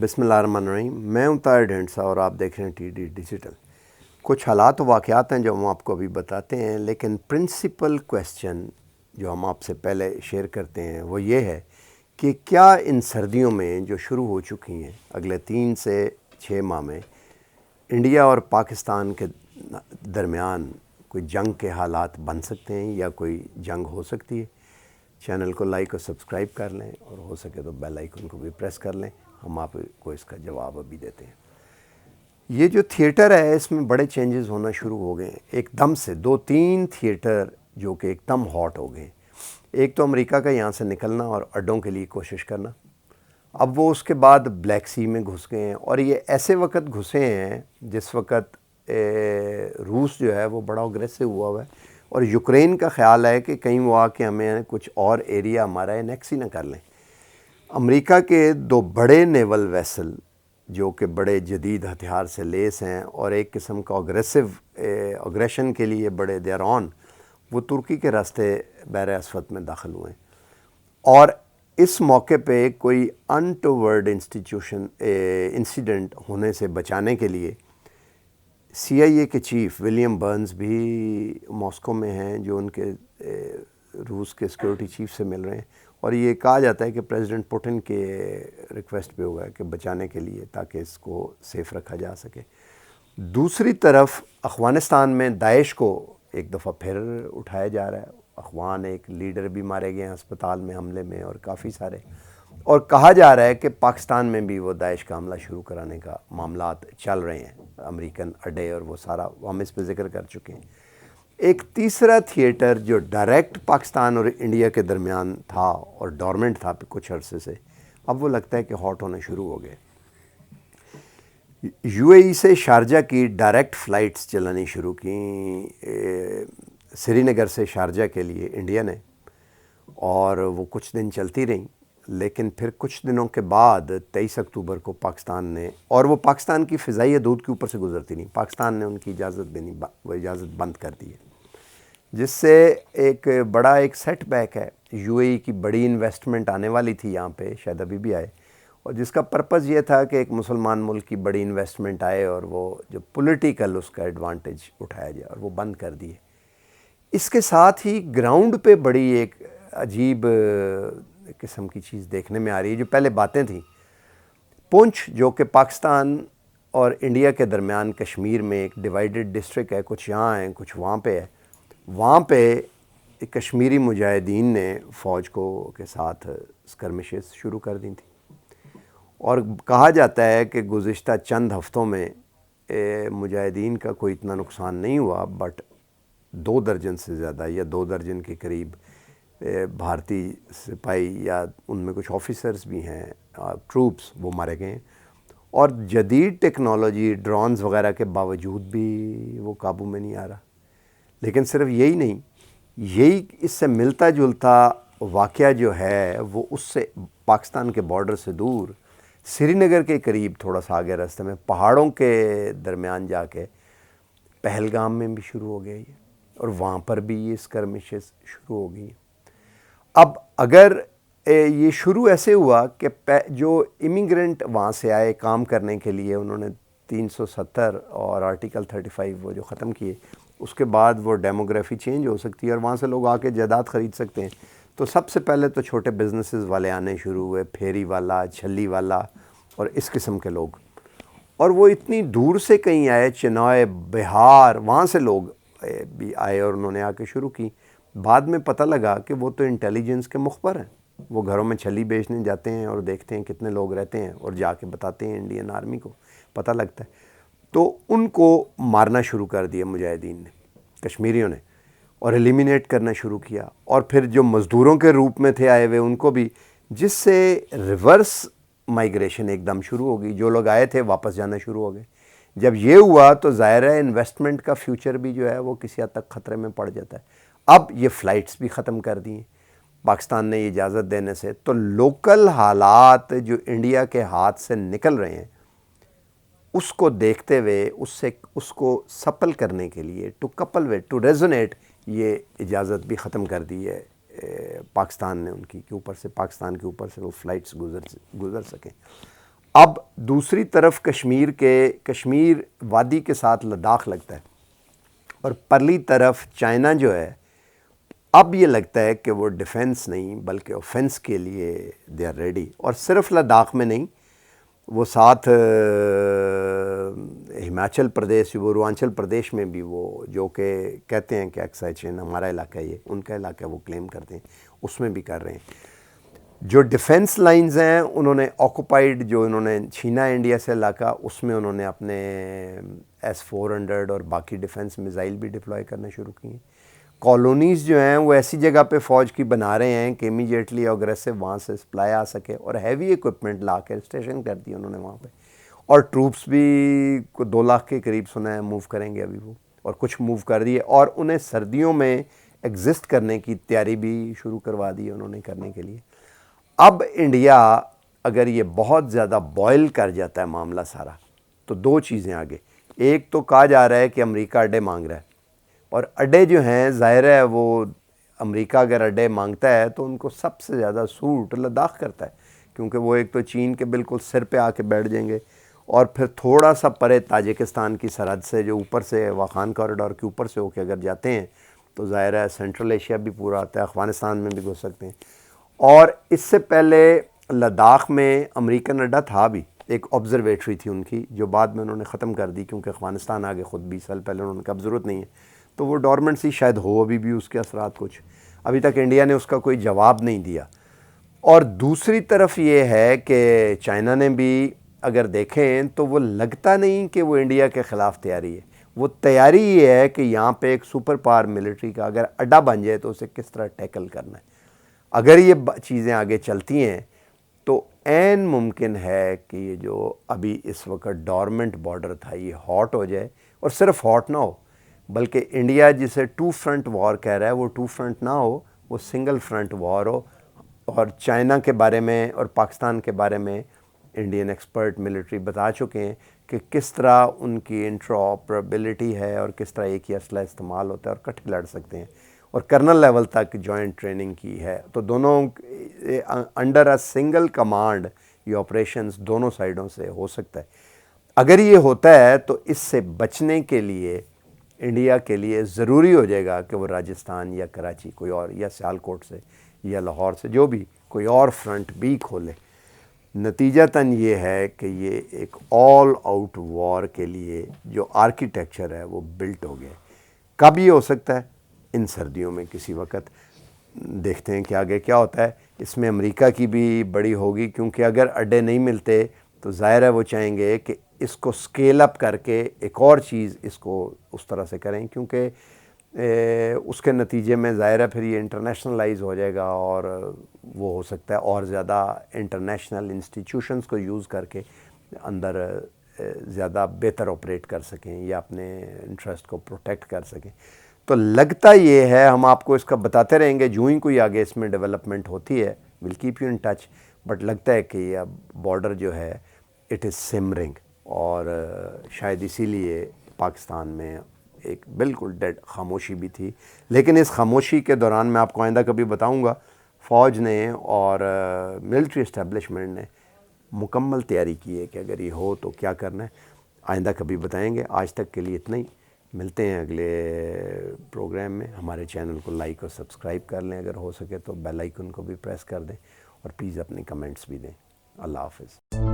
بسم اللہ الرحمن الرحیم. میں ہوں طاہر ڈھینڈسا اور آپ دیکھ رہے ہیں ٹی ڈی ڈیجیٹل. کچھ حالات و واقعات ہیں جو ہم آپ کو ابھی بتاتے ہیں، لیکن پرنسپل کویسچن جو ہم آپ سے پہلے شیئر کرتے ہیں وہ یہ ہے کہ کیا ان سردیوں میں جو شروع ہو چکی ہیں اگلے 3 سے 6 ماہ میں انڈیا اور پاکستان کے درمیان کوئی جنگ کے حالات بن سکتے ہیں یا کوئی جنگ ہو سکتی ہے؟ چینل کو لائک اور سبسکرائب کر لیں اور ہو سکے تو بیل آئیکن کو بھی پریس کر لیں. ہم آپ کو اس کا جواب ابھی دیتے ہیں. یہ جو تھیٹر ہے اس میں بڑے چینجز ہونا شروع ہو گئے ہیں ایک دم سے. 2-3 تھیٹر جو کہ ایک دم ہاٹ ہو گئے ہیں. ایک تو امریکہ کا یہاں سے نکلنا اور اڈوں کے لیے کوشش کرنا. اب وہ اس کے بعد بلیک سی میں گھس گئے ہیں، اور یہ ایسے وقت گھسے ہیں جس وقت روس جو ہے وہ بڑا اگریسو ہوا ہے، اور یوکرین کا خیال ہے کہ کہیں وہ آ کے ہمیں کچھ اور ایریا ہمارا انیکس ہی نہ کر لیں. امریکہ کے 2 بڑے نیول ویسل جو کہ بڑے جدید ہتھیار سے لیس ہیں اور ایک قسم کا اگریشن کے لیے بڑے دیرون، وہ ترکی کے راستے بحر اسود میں داخل ہوئے ہیں. اور اس موقع پہ کوئی انٹوورڈ انسیڈنٹ ہونے سے بچانے کے لیے CIA کے چیف ولیم برنز بھی ماسکو میں ہیں، جو ان کے روس کے سیکورٹی چیف سے مل رہے ہیں. اور یہ کہا جاتا ہے کہ پریزیڈنٹ پوٹن کے ریکویسٹ پہ ہوگا کہ بچانے کے لیے تاکہ اس کو سیف رکھا جا سکے. دوسری طرف افغانستان میں داعش کو ایک دفعہ پھر اٹھایا جا رہا ہے. افغان ایک لیڈر بھی مارے گئے ہیں اسپتال میں حملے میں، اور کافی سارے. اور کہا جا رہا ہے کہ پاکستان میں بھی وہ داعش کا حملہ شروع کرانے کا معاملات چل رہے ہیں، امریکن اڈے اور وہ سارا ہم اس پہ ذکر کر چکے ہیں. ایک تیسرا تھیٹر جو ڈائریکٹ پاکستان اور انڈیا کے درمیان تھا اور ڈورمنٹ تھا کچھ عرصے سے، اب وہ لگتا ہے کہ ہاٹ ہونا شروع ہو گئے. UAE سے شارجہ کی ڈائریکٹ فلائٹس چلانی شروع کی سری نگر سے شارجہ کے لیے انڈیا نے، اور وہ کچھ دن چلتی رہیں. لیکن پھر کچھ دنوں کے بعد 23 اکتوبر کو پاکستان نے، اور وہ پاکستان کی فضائی حدود کے اوپر سے گزرتی نہیں، پاکستان نے ان کی اجازت دینی، وہ اجازت بند کر دی ہے، جس سے ایک بڑا سیٹ بیک ہے. UAE کی بڑی انویسٹمنٹ آنے والی تھی یہاں پہ، شاید ابھی بھی آئے، اور جس کا پرپز یہ تھا کہ ایک مسلمان ملک کی بڑی انویسٹمنٹ آئے اور وہ جو پولیٹیکل اس کا ایڈوانٹیج اٹھایا جائے، اور وہ بند کر دیے. اس کے ساتھ ہی گراؤنڈ پہ بڑی ایک عجیب قسم کی چیز دیکھنے میں آ رہی ہے. جو پہلے باتیں تھیں، پونچھ جو کہ پاکستان اور انڈیا کے درمیان کشمیر میں ایک ڈیوائیڈڈ ڈسٹرکٹ ہے، کچھ یہاں ہیں کچھ وہاں پہ ہے، وہاں پہ کشمیری مجاہدین نے فوج کو کے ساتھ اسکرمشز شروع کر دی تھیں. اور کہا جاتا ہے کہ گزشتہ چند ہفتوں میں مجاہدین کا کوئی اتنا نقصان نہیں ہوا، بٹ 2 درجن سے زیادہ یا 2 درجن کے قریب بھارتی سپاہی یا ان میں کچھ آفیسرز بھی ہیں، ٹروپس، وہ مارے گئے ہیں. اور جدید ٹیکنالوجی ڈرونز وغیرہ کے باوجود بھی وہ قابو میں نہیں آ رہا. لیکن صرف یہی نہیں، یہی اس سے ملتا جلتا واقعہ جو ہے وہ اس سے پاکستان کے بارڈر سے دور سری نگر کے قریب تھوڑا سا آگے راستے میں پہاڑوں کے درمیان جا کے پہلگام میں بھی شروع ہو گیا یہ، اور وہاں پر بھی یہ اسکرمشز شروع ہو گئی. اب اگر یہ شروع ایسے ہوا کہ جو امیگرنٹ وہاں سے آئے کام کرنے کے لیے، انہوں نے 370 اور آرٹیکل 35 وہ جو ختم کیے، اس کے بعد وہ ڈیموگرافی چینج ہو سکتی ہے اور وہاں سے لوگ آ کے جائیداد خرید سکتے ہیں. تو سب سے پہلے تو چھوٹے بزنسز والے آنے شروع ہوئے، پھیری والا، چھلی والا اور اس قسم کے لوگ. اور وہ اتنی دور سے کہیں آئے، چنائے، بہار، وہاں سے لوگ بھی آئے اور انہوں نے آ کے شروع کی. بعد میں پتہ لگا کہ وہ تو انٹیلیجنس کے مخبر ہیں، وہ گھروں میں چھلی بیچنے جاتے ہیں اور دیکھتے ہیں کتنے لوگ رہتے ہیں اور جا کے بتاتے ہیں انڈین آرمی کو، پتہ لگتا ہے. تو ان کو مارنا شروع کر دیا مجاہدین نے، کشمیریوں نے، اور ایلیمینیٹ کرنا شروع کیا. اور پھر جو مزدوروں کے روپ میں تھے آئے ہوئے ان کو بھی، جس سے ریورس مائیگریشن ایک دم شروع ہو گئی. جو لوگ آئے تھے واپس جانا شروع ہو گئے. جب یہ ہوا تو ظاہر ہے انویسٹمنٹ کا فیوچر بھی جو ہے وہ کسی حد تک خطرے میں پڑ جاتا ہے. اب یہ فلائٹس بھی ختم کر دی ہیں پاکستان نے یہ اجازت دینے سے. تو لوکل حالات جو انڈیا کے ہاتھ سے نکل رہے ہیں، اس کو دیکھتے ہوئے اس کو سپل کرنے کے لیے، ٹو ریزونیٹ، یہ اجازت بھی ختم کر دی ہے پاکستان نے ان کی، کہ اوپر سے پاکستان کے اوپر سے وہ فلائٹس گزر سکیں. اب دوسری طرف کشمیر وادی کے ساتھ لداخ لگتا ہے، اور پرلی طرف چائنا جو ہے، اب یہ لگتا ہے کہ وہ ڈیفنس نہیں بلکہ اوفنس کے لیے دے آر ریڈی. اور صرف لداخ میں نہیں، وہ ساتھ ہماچل پردیش، پوروانچل پردیش میں بھی، وہ جو کہ کہتے ہیں کہ ایکسائچن ہمارا علاقہ ہے، یہ ان کا علاقہ ہے، وہ کلیم کرتے ہیں، اس میں بھی کر رہے ہیں. جو ڈیفنس لائنز ہیں انہوں نے آکوپائڈ، جو انہوں نے چھینا انڈیا سے علاقہ، اس میں انہوں نے اپنے S-400 اور باقی ڈیفنس میزائل بھی ڈپلوائے کرنا شروع کی ہیں. کالونیز جو ہیں وہ ایسی جگہ پہ فوج کی بنا رہے ہیں کہ امیجیٹلی اگریسو وہاں سے سپلائی آ سکے، اور ہیوی ایکوپمنٹ لا کے اسٹیشن کر دی انہوں نے وہاں پہ. اور ٹروپس بھی 2 لاکھ کے قریب سنا ہے موو کریں گے ابھی وہ، اور کچھ موو کر دیے، اور انہیں سردیوں میں ایگزسٹ کرنے کی تیاری بھی شروع کروا دی انہوں نے کرنے کے لیے. اب انڈیا اگر یہ بہت زیادہ بوائل کر جاتا ہے معاملہ سارا، تو 2 چیزیں آگے. ایک تو کہا جا رہا ہے کہ امریکہ اڈے مانگ رہا ہے، اور اڈے جو ہیں ظاہر ہے وہ امریکہ اگر اڈے مانگتا ہے تو ان کو سب سے زیادہ سوٹ لداخ کرتا ہے، کیونکہ وہ ایک تو چین کے بالکل سر پہ آ کے بیٹھ جائیں گے، اور پھر تھوڑا سا پرے تاجکستان کی سرحد سے، جو اوپر سے واخان کوریڈور کے اوپر سے ہو کے اگر جاتے ہیں تو ظاہر ہے سینٹرل ایشیا بھی پورا آتا ہے، افغانستان میں بھی گھس سکتے ہیں. اور اس سے پہلے لداخ میں امریکن اڈا تھا بھی، ایک آبزرویٹری تھی ان کی، جو بعد میں انہوں نے ختم کر دی کیونکہ افغانستان آگے خود 20 سال پہلے انہوں نے کہا اب ضرورت نہیں ہے، تو وہ ڈورمنٹ سی شاید ہو ابھی بھی اس کے اثرات کچھ، ابھی تک انڈیا نے اس کا کوئی جواب نہیں دیا. اور دوسری طرف یہ ہے کہ چائنا نے بھی اگر دیکھیں تو وہ لگتا نہیں کہ وہ انڈیا کے خلاف تیاری ہے. وہ تیاری یہ ہے کہ یہاں پہ ایک سپر پاور ملٹری کا اگر اڈا بن جائے تو اسے کس طرح ٹیکل کرنا ہے. اگر یہ چیزیں آگے چلتی ہیں تو عین ممکن ہے کہ یہ جو ابھی اس وقت ڈورمنٹ بارڈر تھا یہ ہاٹ ہو جائے، اور صرف ہاٹ نہ ہو بلکہ انڈیا جسے 2 فرنٹ وار کہہ رہا ہے وہ 2 فرنٹ نہ ہو، وہ سنگل فرنٹ وار ہو. اور چائنا کے بارے میں اور پاکستان کے بارے میں انڈین ایکسپرٹ ملٹری بتا چکے ہیں کہ کس طرح ان کی انٹرآپریبلٹی ہے، اور کس طرح ایک ہی اسلحہ استعمال ہوتا ہے اور کٹھے لڑ سکتے ہیں، اور کرنل لیول تک جوائنٹ ٹریننگ کی ہے. تو دونوں انڈر اے سنگل کمانڈ یہ آپریشنز دونوں سائیڈوں سے ہو سکتا ہے. اگر یہ ہوتا ہے تو اس سے بچنے کے لیے انڈیا کے لیے ضروری ہو جائے گا کہ وہ راجستھان یا کراچی کوئی اور، یا سیالکوٹ سے یا لاہور سے، جو بھی کوئی اور فرنٹ بھی کھولے. نتیجتاً یہ ہے کہ یہ ایک آل آؤٹ وار کے لیے جو آرکیٹیکچر ہے وہ بلٹ ہو گیا. کب یہ ہو سکتا ہے؟ ان سردیوں میں کسی وقت. دیکھتے ہیں کہ آگے کیا ہوتا ہے. اس میں امریکہ کی بھی بڑی ہوگی، کیونکہ اگر اڈے نہیں ملتے تو ظاہر ہے وہ چاہیں گے کہ اس کو سکیل اپ کر کے ایک اور چیز اس کو اس طرح سے کریں، کیونکہ اس کے نتیجے میں ظاہر ہے پھر یہ انٹرنیشنلائز ہو جائے گا، اور وہ ہو سکتا ہے اور زیادہ انٹرنیشنل انسٹیٹیوشنز کو یوز کر کے اندر زیادہ بہتر آپریٹ کر سکیں یا اپنے انٹرسٹ کو پروٹیکٹ کر سکیں. تو لگتا یہ ہے، ہم آپ کو اس کا بتاتے رہیں گے جو ہی کوئی آگے اس میں ڈیولپمنٹ ہوتی ہے، will keep you in touch. But لگتا ہے کہ یہ اب بارڈر جو ہے اٹ از سمرنگ، اور شاید اسی لیے پاکستان میں ایک بالکل ڈیڈ خاموشی بھی تھی. لیکن اس خاموشی کے دوران میں آپ کو آئندہ کبھی بتاؤں گا، فوج نے اور ملٹری اسٹیبلشمنٹ نے مکمل تیاری کی ہے کہ اگر یہ ہو تو کیا کرنا ہے. آئندہ کبھی بتائیں گے. آج تک کے لیے اتنا ہی. ملتے ہیں اگلے پروگرام میں. ہمارے چینل کو لائک اور سبسکرائب کر لیں، اگر ہو سکے تو بیل آئیکن کو بھی پریس کر دیں، اور پلیز اپنے کمنٹس بھی دیں. اللہ حافظ.